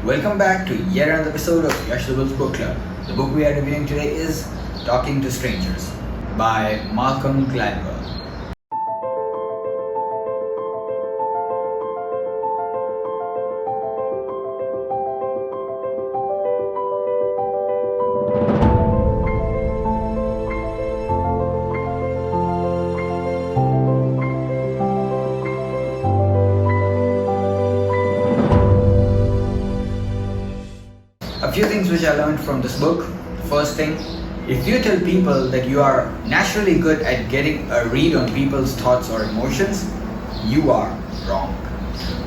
Welcome back to yet another episode of Yash the Bull's Book Club. The book we are reviewing today is Talking to Strangers by Malcolm Gladwell. A few things which I learned from this book. First thing, if you tell people that you are naturally good at getting a read on people's thoughts or emotions, you are wrong.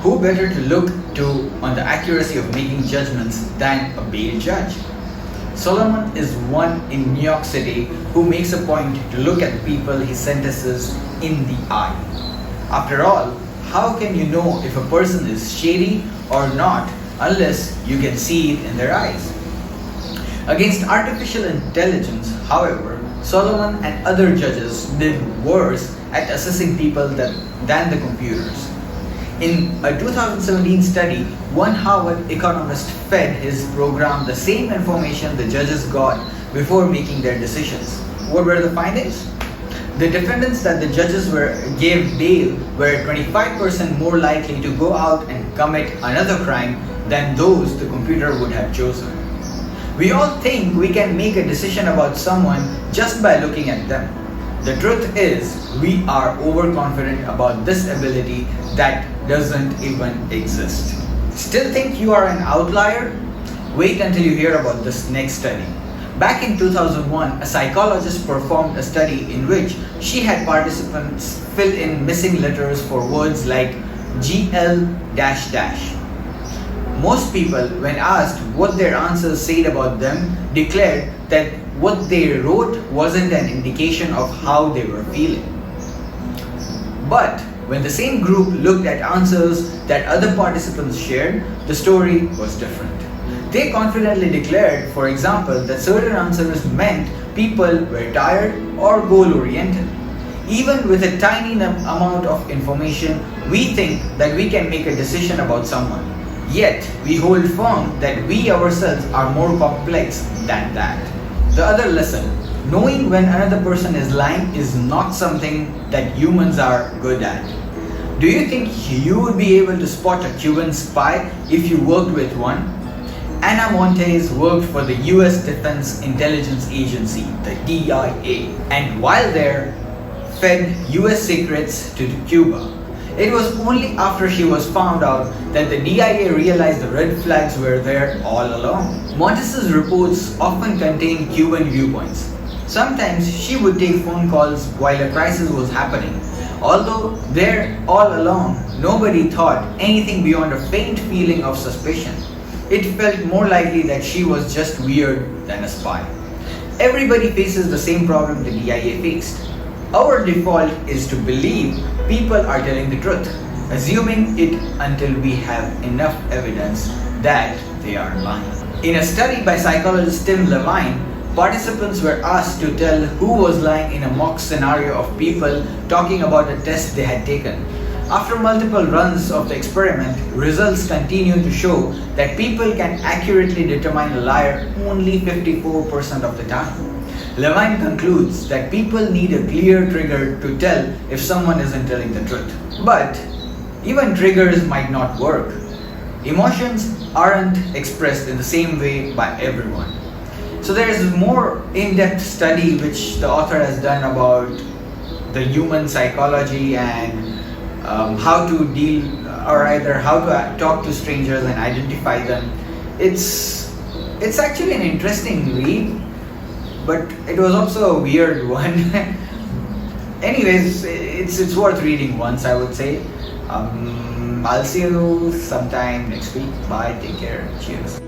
Who better to look to on the accuracy of making judgments than a bail judge? Solomon is one in New York City who makes a point to look at the people he sentences in the eye. After all, how can you know if a person is shady or not unless you can see it in their eyes? Against artificial intelligence, however, Solomon and other judges did worse at assessing people than the computers. In a 2017 study, one Harvard economist fed his program the same information the judges got before making their decisions. What were the findings? The defendants that the judges gave bail were 25% more likely to go out and commit another crime than those the computer would have chosen. We all think we can make a decision about someone just by looking at them. The truth is, we are overconfident about this ability that doesn't even exist. Still think you are an outlier? Wait until you hear about this next study. Back in 2001, a psychologist performed a study in which she had participants fill in missing letters for words like GL dash dash. Most people, when asked what their answers said about them, declared that what they wrote wasn't an indication of how they were feeling. But when the same group looked at answers that other participants shared, the story was different. They confidently declared, for example, that certain answers meant people were tired or goal-oriented. Even with a tiny amount of information, we think that we can make a decision about someone. Yet, we hold firm that we ourselves are more complex than that. The other lesson, knowing when another person is lying is not something that humans are good at. Do you think you would be able to spot a Cuban spy if you worked with one? Ana Montes worked for the US Defense Intelligence Agency, the DIA, and while there, fed US secrets to Cuba. It was only after she was found out that the DIA realized the red flags were there all along. Montes's reports often contained Cuban viewpoints. Sometimes she would take phone calls while a crisis was happening. Although there all along, nobody thought anything beyond a faint feeling of suspicion. It felt more likely that she was just weird than a spy. Everybody faces the same problem the DIA faced. Our default is to believe people are telling the truth, assuming it until we have enough evidence that they are lying. In a study by psychologist Tim Levine, participants were asked to tell who was lying in a mock scenario of people talking about a test they had taken. After multiple runs of the experiment, results continue to show that people can accurately determine a liar only 54% of the time. Levine concludes that people need a clear trigger to tell if someone isn't telling the truth. But even triggers might not work. Emotions aren't expressed in the same way by everyone. So there is more in-depth study which the author has done about the human psychology and how to deal, or either how to talk to strangers and identify them. It's actually an interesting read, but it was also a weird one. Anyways, it's worth reading once, I would say. I'll see you sometime next week. Bye, take care, cheers.